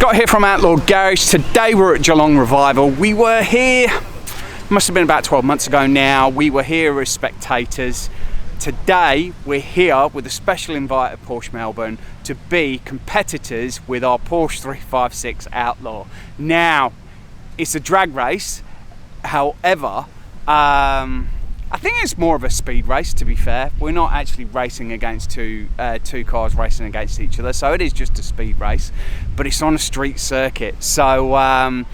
Scott here from Outlaw Garage. Today we're at Geelong Revival. We were here, must have been about 12 months ago now. We were here as spectators. Today we're here with a special invite at Porsche Melbourne to be competitors with our Porsche 356 Outlaw. Now, it's a drag race, however, I think it's more of a speed race, to be fair. We're not actually racing against two cars racing against each other, so it is just a speed race, but it's on a street circuit. So I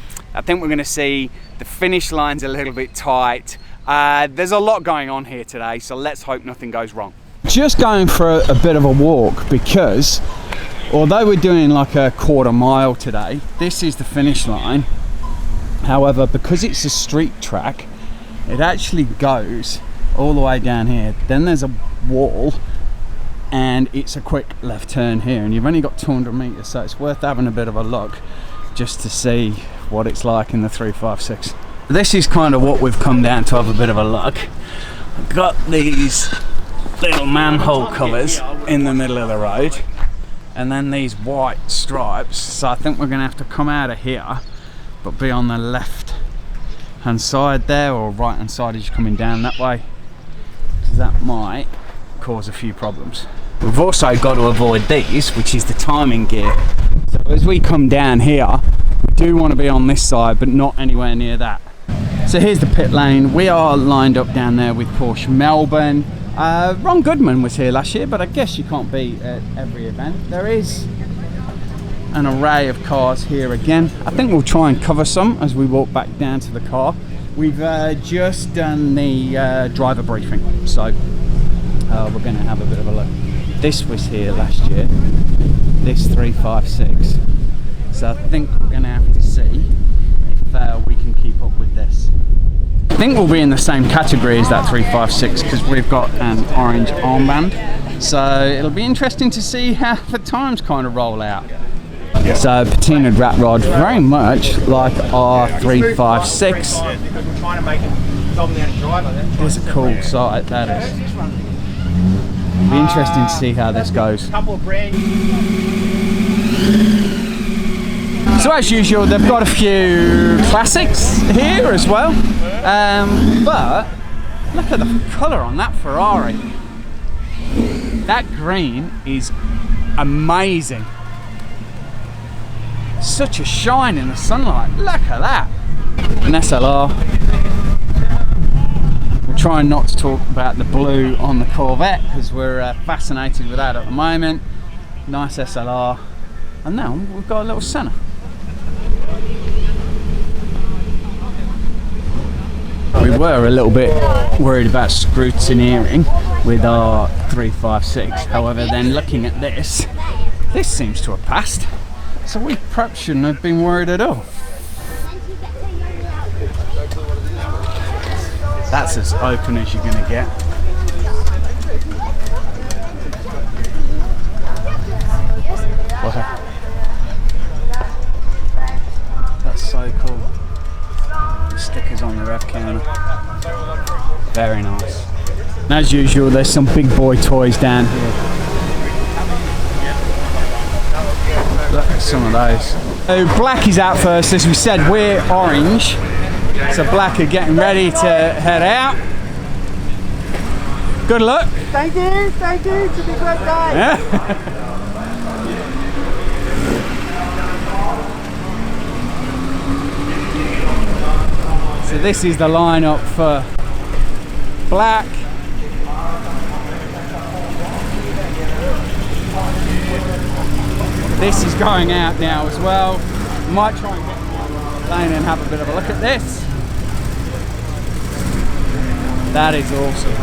think we're going to see the finish line's a little bit tight. There's a lot going on here today, so let's hope nothing goes wrong. Just going for a bit of a walk because although we're doing like a quarter mile today, this is the finish line. However, because it's a street track, it actually goes all the way down here. Then there's a wall and it's a quick left turn here, and you've only got 200 meters, so it's worth having a bit of a look just to see what it's like in the 356. This is kind of what we've come down to have a bit of a look. I've got these little manhole covers in the middle of the road and then these white stripes, so I think we're gonna have to come out of here but be on the left hand side there, or right hand side as you're coming down that way, because that might cause a few problems. We've also got to avoid these, which is the timing gear. So as we come down here, we do want to be on this side but not anywhere near that. So here's the pit lane. We are lined up down there with Porsche Melbourne. Ron Goodman was here last year, but I guess you can't be at every event. There is an array of cars here again. I think we'll try and cover some as we walk back down to the car. We've just done the driver briefing, so we're going to have a bit of a look. This was here last year, this 356, so I think we're going to have to see if we can keep up with this. I think we'll be in the same category as that 356 because we've got an orange armband, so it'll be interesting to see how the times kind of roll out. Yeah. So patinaed rat rod, very much like our 356. It's a cool sight, that is. It'll be interesting to see how this goes. So as usual, they've got a few classics here as well. But look at the colour on that Ferrari. That green is amazing. Such a shine in the sunlight. Look at that. An SLR. We're trying not to talk about the blue on the Corvette because we're fascinated with that at the moment. Nice SLR. And now we've got a little Senna. We were a little bit worried about scrutineering with our 356. However, then looking at this seems to have passed. So we perhaps shouldn't have been worried at all. That's as open as you're going to get. Wow. That's so cool. The stickers on the rev counter. Very nice. And as usual, there's some big boy toys down here. Look at some of those. So black is out first, as we said. We're orange, so black are getting ready to head out. Good luck. Thank you, it's a big great day. Yeah. So this is the lineup for black. This is going out now as well. Might try and get the lane and have a bit of a look at this. That is awesome.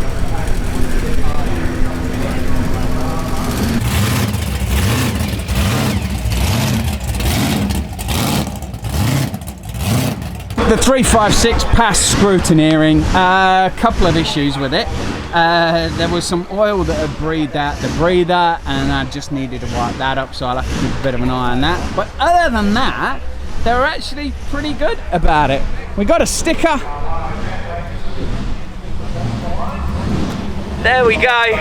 The 356 passed scrutineering. A couple of issues with it. There was some oil that had breathed out the breather and I just needed to wipe that up, so I'll have to keep a bit of an eye on that. But other than that, they were actually pretty good about it. We got a sticker. There we go.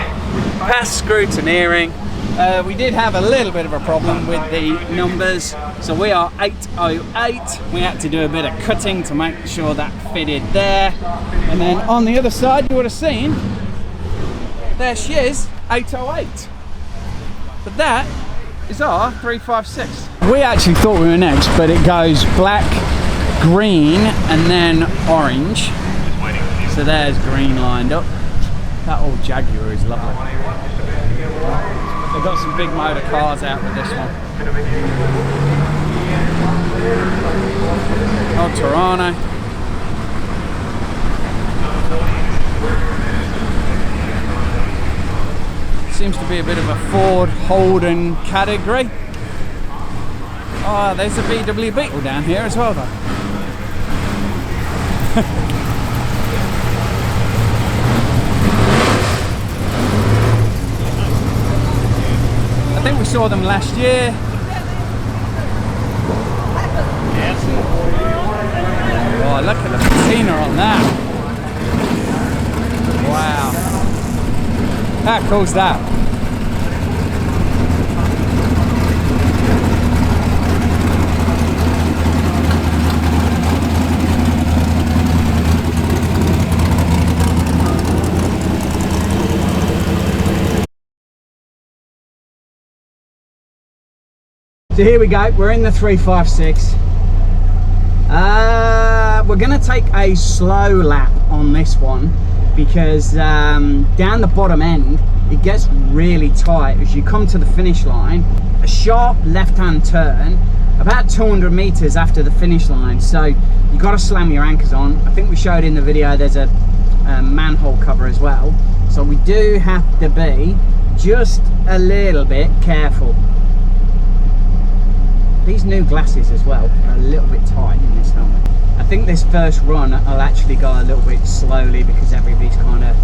Past scrutineering. We did have a little bit of a problem with the numbers, so we are 808. We had to do a bit of cutting to make sure that fitted there, and then on the other side you would have seen there she is, 808. But that is our 356. We actually thought we were next, but it goes black, green, and then orange. So there's green lined up. That old Jaguar is lovely. They've got some big motor cars out with this one. Old Toronto. Seems to be a bit of a Ford Holden category. Oh, there's a VW Beetle down here as well though. I think we saw them last year. Oh, look at the patina on that. Wow. How cool's that? So here we go, we're in the 356. We're gonna take a slow lap on this one because down the bottom end, it gets really tight as you come to the finish line. A sharp left-hand turn, about 200 meters after the finish line. So you gotta slam your anchors on. I think we showed in the video, there's a manhole cover as well. So we do have to be just a little bit careful. These new glasses as well are a little bit tight in this helmet. I think this first run I'll actually go a little bit slowly because everybody's kind of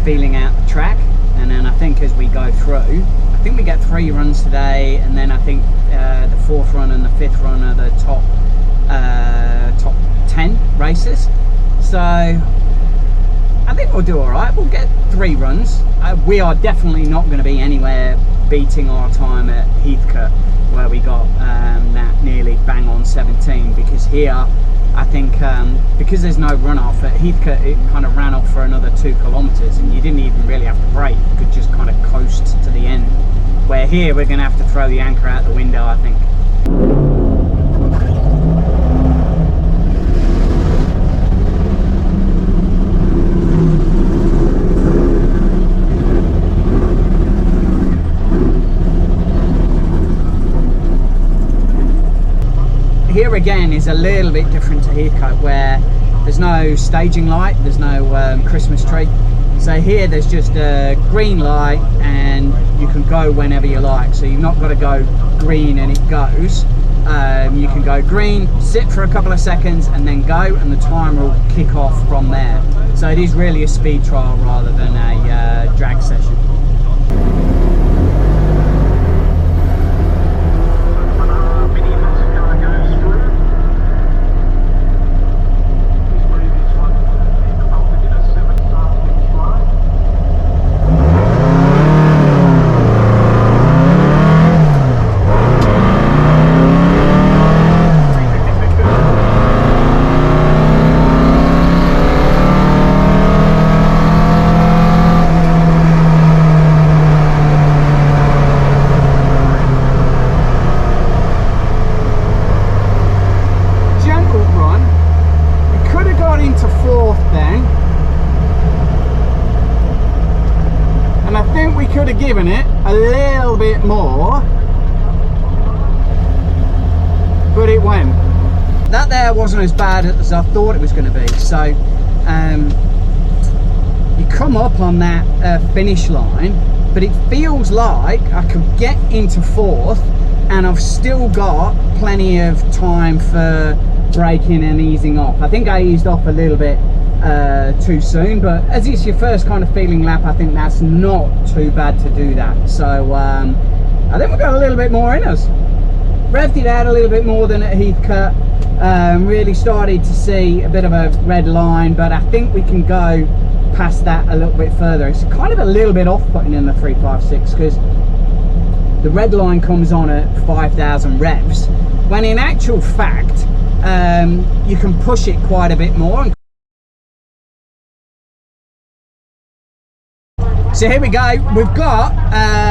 feeling out the track, and then I think as we go through, I think we get 3 runs today, and then I think the 4th run and the 5th run are the top 10 races. So I think we'll do all right. We'll get 3 runs. We are definitely not going to be anywhere beating our time at Heathcote, where we got that nearly bang on 17, because here I think because there's no runoff at Heathcote, it kind of ran off for another 2 kilometers and you didn't even really have to brake, you could just kind of coast to the end, where here we're going to have to throw the anchor out the window, I think. Here again is a little bit different to Heathcote, where there's no staging light, there's no Christmas tree. So here there's just a green light and you can go whenever you like. So you've not got to go green and it goes. You can go green, sit for a couple of seconds and then go, and the timer will kick off from there. So it is really a speed trial rather than a drag session. Given it a little bit more, but it went. That there wasn't as bad as I thought it was going to be. So you come up on that finish line, but it feels like I could get into 4th and I've still got plenty of time for braking and easing off. I think I eased off a little bit too soon, but as it's your first kind of feeling lap, I think that's not too bad to do that. So I think we've got a little bit more in us. Revved it out a little bit more than at Heathcote. Really started to see a bit of a red line, but I think we can go past that a little bit further. It's kind of a little bit off-putting in the 356 because the red line comes on at 5,000 revs, when in actual fact you can push it quite a bit more. So here we go, we've got,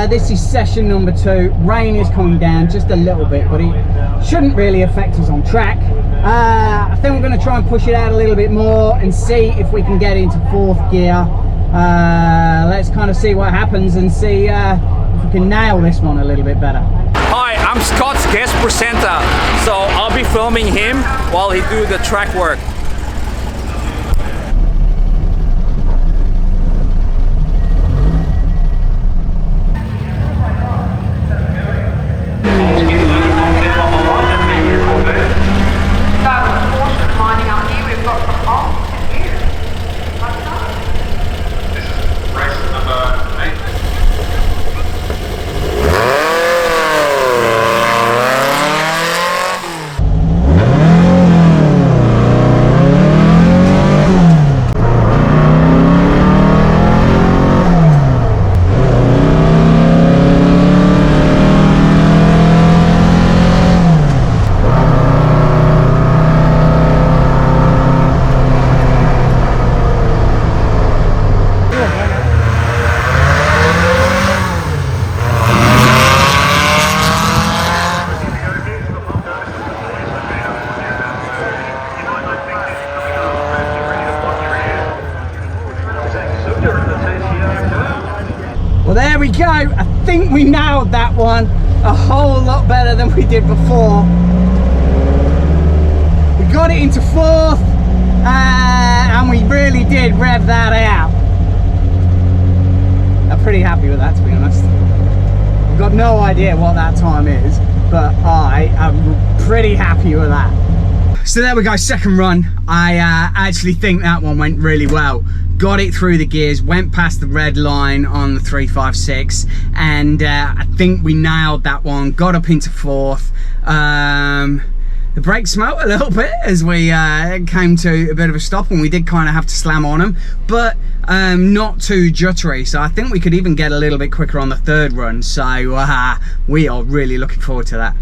this is session number 2. Rain is coming down just a little bit, but it shouldn't really affect us on track. I think we're going to try and push it out a little bit more and see if we can get into 4th gear. Let's kind of see what happens and see if we can nail this one a little bit better. Hi, I'm Scott's guest presenter, so I'll be filming him while he do the track work. Well, there we go. I think we nailed that one a whole lot better than we did before. We got it into 4th, and we really did rev that out. I'm pretty happy with that, to be honest. I've got no idea what that time is, but I am pretty happy with that. So there we go, second run. I actually think that one went really well. Got it through the gears, went past the red line on the 356, and I think we nailed that one. Got up into 4th. The brakes smelt a little bit as we came to a bit of a stop, and we did kind of have to slam on them, but not too juttery. So I think we could even get a little bit quicker on the 3rd run. So we are really looking forward to that.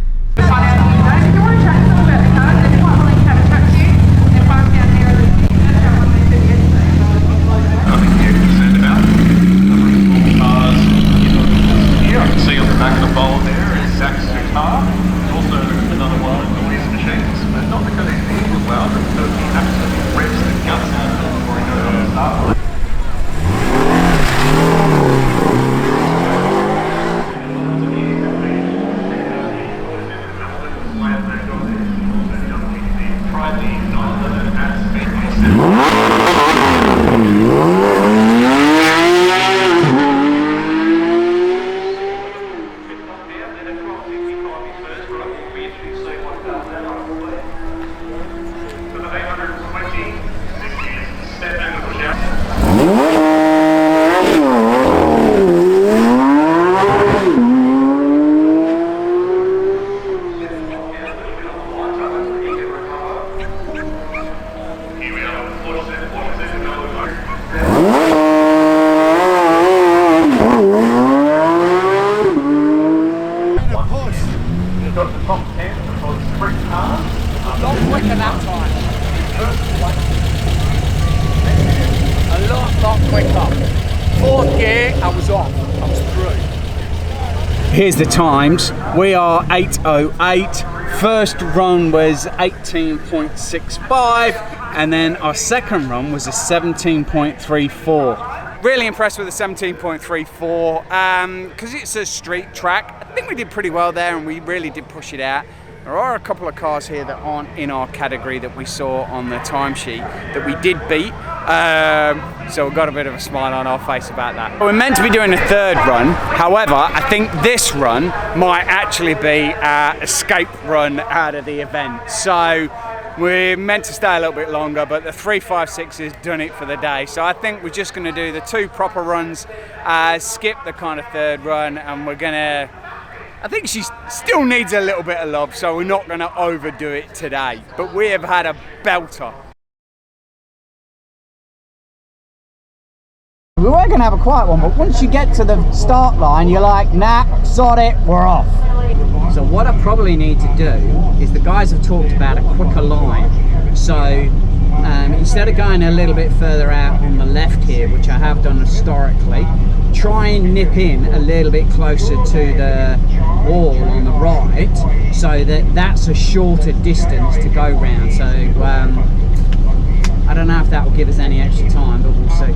Here's the times. We are 8:08. First run was 18.65, and then our second run was a 17.34. Really impressed with the 17.34 because it's a street track. I think we did pretty well there, and we really did push it out. There are a couple of cars here that aren't in our category that we saw on the timesheet that we did beat. So we've got a bit of a smile on our face about that. We're meant to be doing a 3rd run. However, I think this run might actually be our escape run out of the event. So we're meant to stay a little bit longer, but the 356 has done it for the day. So I think we're just going to do the 2 proper runs, skip the kind of 3rd run, and we're going to... I think she still needs a little bit of love, so we're not going to overdo it today. But we have had a belter. We were going to have a quiet one, but once you get to the start line, you're like, nah, sod it, we're off. So what I probably need to do is, the guys have talked about a quicker line. So instead of going a little bit further out on the left here, which I have done historically, try and nip in a little bit closer to the wall on the right, so that that's a shorter distance to go round. So I don't know if that will give us any extra time, but we'll see.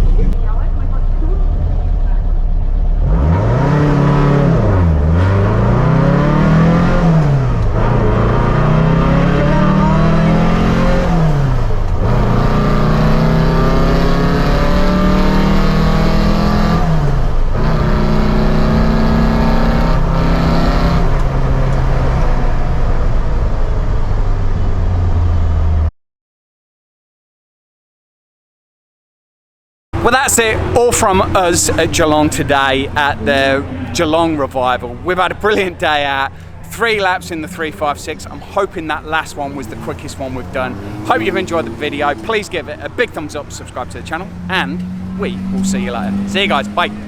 Well, that's it, all from us at Geelong today at the Geelong Revival. We've had a brilliant day out, 3 laps in the 356. I'm hoping that last one was the quickest one we've done. Hope you've enjoyed the video. Please give it a big thumbs up, subscribe to the channel, and we will see you later. See you guys, bye.